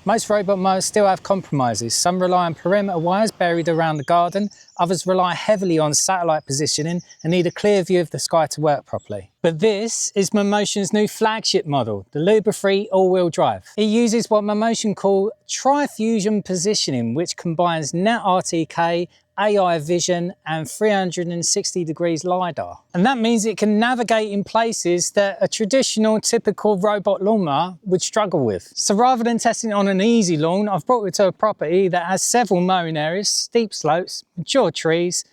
Most robot mowers still have compromises. Some rely on perimeter wires buried around the garden, others rely heavily on satellite positioning and need a clear view of the sky to work properly. But this is Mammotion's new flagship model, the LUBA 3 all-wheel drive. It uses what Mammotion call tri-fusion positioning, which combines net RTK, AI vision and 360 degrees LiDAR. And that means it can navigate in places that a traditional typical robot lawnmower would struggle with. So rather than testing it on an easy lawn, I've brought it to a property that has several mowing areas, steep slopes, mature trees,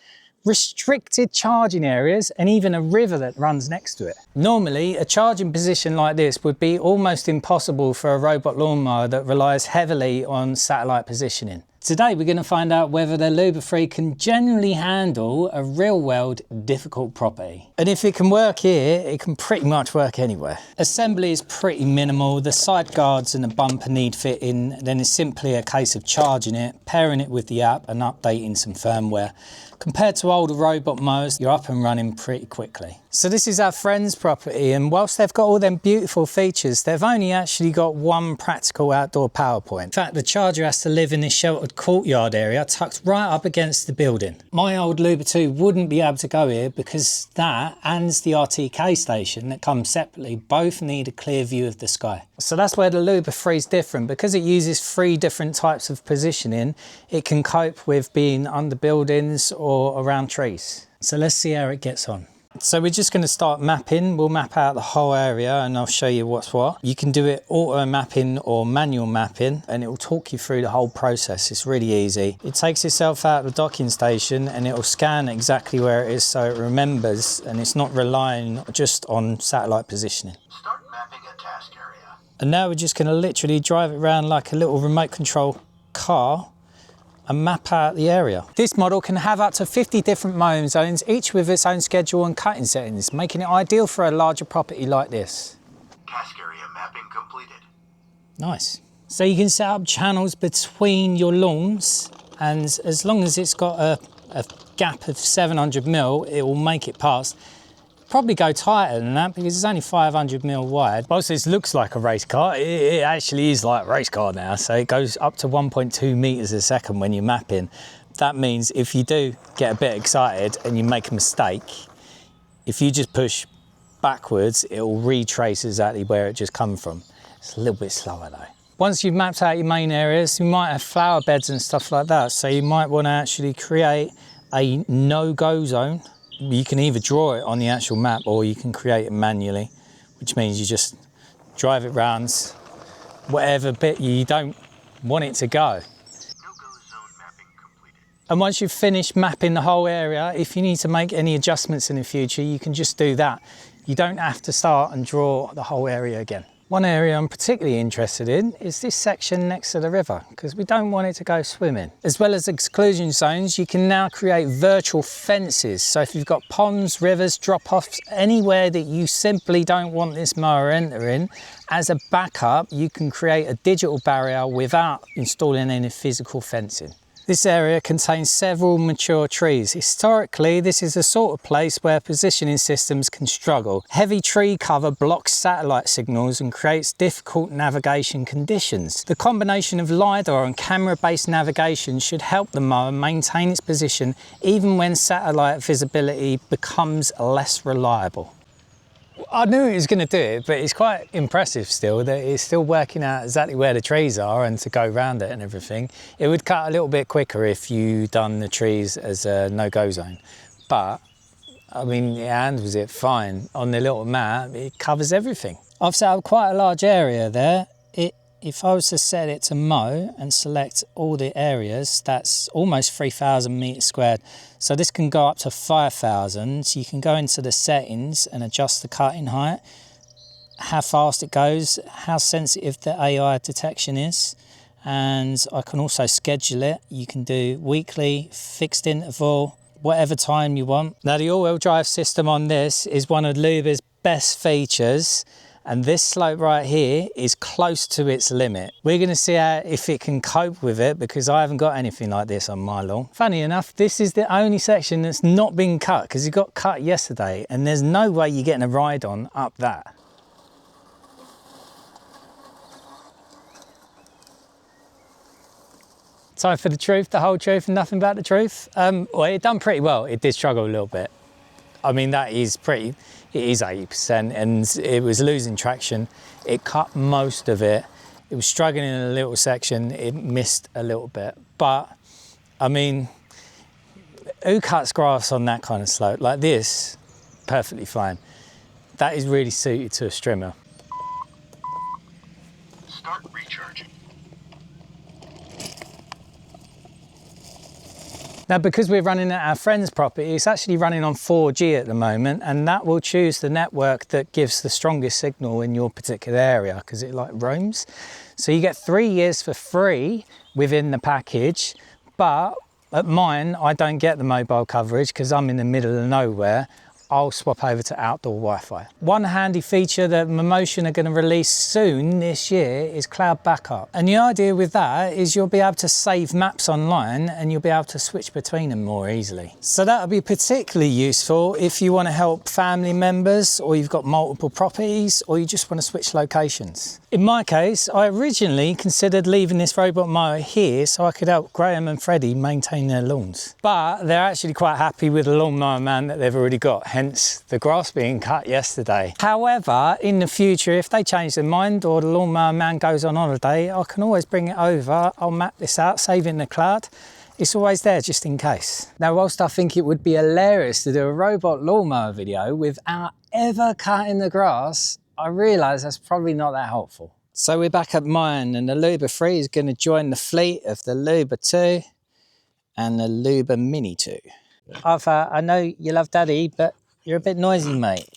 restricted charging areas and even a river that runs next to it. Normally, a charging position like this would be almost impossible for a robot lawnmower that relies heavily on satellite positioning. Today we're going to find out whether the LUBA 3 can genuinely handle a real-world difficult property. And if it can work here, it can pretty much work anywhere. Assembly is pretty minimal. The side guards and the bumper need fitting. Then it's simply a case of charging it, pairing it with the app and updating some firmware. Compared to older robot mowers, you're up and running pretty quickly. So this is our friend's property, and whilst they've got all them beautiful features, they've only actually got one practical outdoor power point. In fact, the charger has to live in this sheltered courtyard area tucked right up against the building. My old LUBA 2 wouldn't be able to go here because that and the RTK station that comes separately both need a clear view of the sky. So that's where the LUBA 3 is different. Because it uses 3 different types of positioning, it can cope with being under buildings or around trees. So let's see how it gets on. So we're just going to start mapping. We'll map out the whole area and I'll show you what's what. You can do it auto mapping or manual mapping and it will talk you through the whole process. It's really easy. It takes itself out of the docking station and it will scan exactly where it is so it remembers and it's not relying just on satellite positioning. Start mapping a task area. And now we're just going to literally drive it around like a little remote control car and map out the area. This model can have up to 50 different mowing zones, each with its own schedule and cutting settings, making it ideal for a larger property like this. Task area mapping completed. Nice. So you can set up channels between your lawns, and as long as it's got a gap of 700 mil, it will make it pass. Probably go tighter than that because it's only 500 mil wide. Whilst this looks like a race car, it actually is like a race car now. So it goes up to 1.2 meters a second when you're mapping. That means if you do get a bit excited and you make a mistake, if you just push backwards, it will retrace exactly where it just come from. It's a little bit slower though. Once you've mapped out your main areas, you might have flower beds and stuff like that. So you might want to actually create a no-go zone. You can either draw it on the actual map or you can create it manually, which means you just drive it round whatever bit you don't want it to go. No-go zone mapping completed. And once you've finished mapping the whole area, if you need to make any adjustments in the future, you can just do that. You don't have to start and draw the whole area again. One area I'm particularly interested in is this section next to the river because we don't want it to go swimming. As well as exclusion zones, you can now create virtual fences. So if you've got ponds, rivers, drop-offs, anywhere that you simply don't want this mower entering, as a backup, you can create a digital barrier without installing any physical fencing. This area contains several mature trees. Historically, this is the sort of place where positioning systems can struggle. Heavy tree cover blocks satellite signals and creates difficult navigation conditions. The combination of LiDAR and camera-based navigation should help the mower maintain its position even when satellite visibility becomes less reliable. I knew it was going to do it, but it's quite impressive still that it's still working out exactly where the trees are and to go around it and everything. It would cut a little bit quicker if you done the trees as a no-go zone. But, I mean, it handles it fine. On the little map, it covers everything. I've set up quite a large area there. If I was to set it to mow and select all the areas, that's almost 3,000 meters squared. So this can go up to 5,000. So you can go into the settings and adjust the cutting height, how fast it goes, how sensitive the AI detection is. And I can also schedule it. You can do weekly, fixed interval, whatever time you want. Now the all-wheel drive system on this is one of LUBA's best features. And this slope right here is close to its limit. We're going to see if it can cope with it because I haven't got anything like this on my lawn. Funny enough, this is the only section that's not been cut because it got cut yesterday and there's no way you're getting a ride on up that. Time for the truth, the whole truth and nothing but the truth. Well, it done pretty well. It did struggle a little bit. I mean, it is 80% and it was losing traction. It cut most of it. It was struggling in a little section. It missed a little bit. But, I mean, who cuts grass on that kind of slope? Like this, perfectly fine. That is really suited to a strimmer. Start recharging. Now, because we're running at our friend's property, it's actually running on 4G at the moment, and that will choose the network that gives the strongest signal in your particular area, because it like roams. So you get 3 years for free within the package, but at mine, I don't get the mobile coverage because I'm in the middle of nowhere. I'll swap over to outdoor Wi-Fi. One handy feature that Mammotion are going to release soon this year is cloud backup. And the idea with that is you'll be able to save maps online and you'll be able to switch between them more easily. So that'll be particularly useful if you want to help family members, or you've got multiple properties, or you just want to switch locations. In my case, I originally considered leaving this robot mower here so I could help Graham and Freddie maintain their lawns. But they're actually quite happy with the lawnmower man that they've already got, hence the grass being cut yesterday. However, in the future, if they change their mind or the lawnmower man goes on holiday, I can always bring it over. I'll map this out, save it in the cloud. It's always there just in case. Now, whilst I think it would be hilarious to do a robot lawnmower video without ever cutting the grass, I realise that's probably not that helpful. So we're back at mine, and the LUBA 3 is going to join the fleet of the LUBA 2 and the LUBA Mini 2. Arthur, I know you love Daddy, but you're a bit noisy, mate.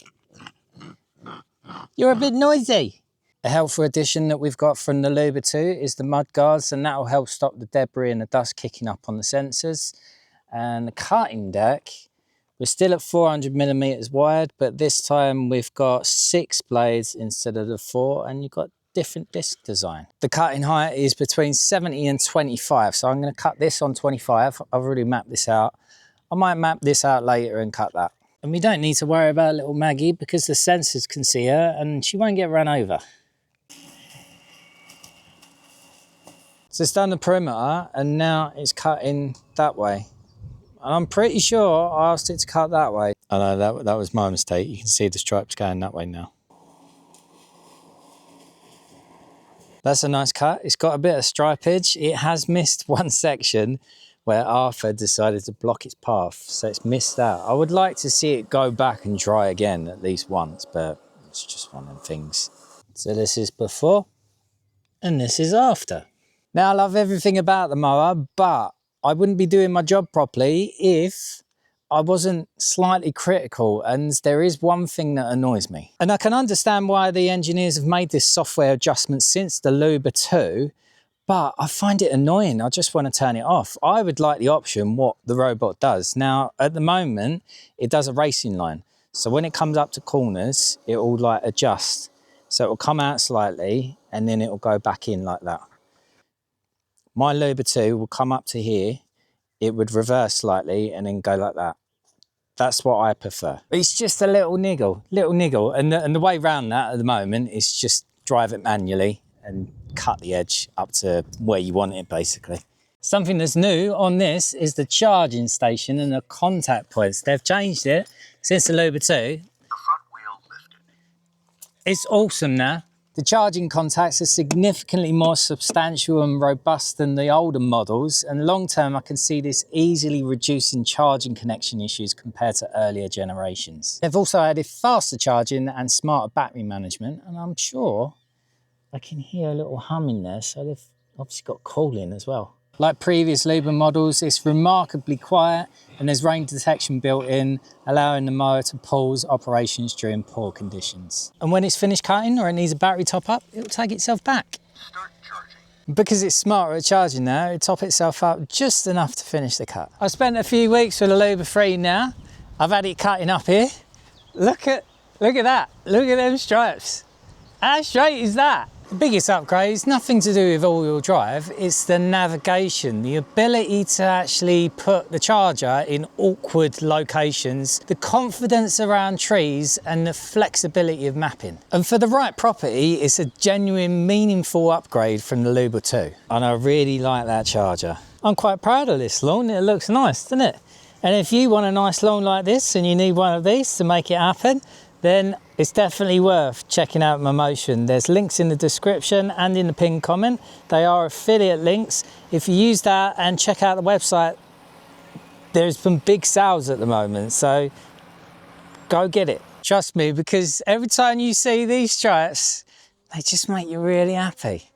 You're a bit noisy. A helpful addition that we've got from the LUBA 2 is the mud guards, and that will help stop the debris and the dust kicking up on the sensors. And the cutting deck, we're still at 400mm wide, but this time we've got 6 blades instead of the 4, and you've got different disc design. The cutting height is between 70 and 25, so I'm going to cut this on 25. I've already mapped this out. I might map this out later and cut that. And we don't need to worry about little Maggie because the sensors can see her and she won't get run over. So it's done the perimeter and now it's cutting that way. And I'm pretty sure I asked it to cut that way. I know that was my mistake. You can see the stripes going that way now. That's a nice cut. It's got a bit of stripage. It has missed one section where Arthur decided to block its path, so it's missed that. I would like to see it go back and dry again at least once, but it's just one of them things. So this is before and this is after. Now, I love everything about the mower, but I wouldn't be doing my job properly if I wasn't slightly critical, and there is one thing that annoys me. And I can understand why the engineers have made this software adjustment since the LUBA 2, but I find it annoying. I just want to turn it off. I would like the option what the robot does. Now, at the moment, it does a racing line. So when it comes up to corners, it will like adjust. So it will come out slightly and then it will go back in like that. My LUBA 2 will come up to here, it would reverse slightly and then go like that. That's what I prefer. It's just a little niggle. And the way around that at the moment is just drive it manually and cut the edge up to where you want it, basically. Something that's new on this is the charging station and the contact points. They've changed it since the LUBA 2. The front wheel lifted. It's awesome now. The charging contacts are significantly more substantial and robust than the older models, and long term I can see this easily reducing charging connection issues compared to earlier generations. They've also added faster charging and smarter battery management, and I'm sure I can hear a little hum in there, so they've obviously got cooling as well. Like previous LUBA models, it's remarkably quiet and there's rain detection built in, allowing the mower to pause operations during poor conditions. And when it's finished cutting or it needs a battery top up, it'll take itself back. Start charging. Because it's smarter at charging now, it'll top itself up just enough to finish the cut. I've spent a few weeks with the LUBA 3 now. I've had it cutting up here. Look at that. Look at them stripes. How straight is that? The biggest upgrade is nothing to do with all-wheel drive, it's the navigation, the ability to actually put the charger in awkward locations, the confidence around trees and the flexibility of mapping. And for the right property, it's a genuine, meaningful upgrade from the LUBA 2. And I really like that charger. I'm quite proud of this lawn, it looks nice, doesn't it? And if you want a nice lawn like this and you need one of these to make it happen, then it's definitely worth checking out Mammotion. There's links in the description and in the pinned comment. They are affiliate links. If you use that and check out the website, there's some big sales at the moment, so go get it. Trust me, because every time you see these stripes, they just make you really happy.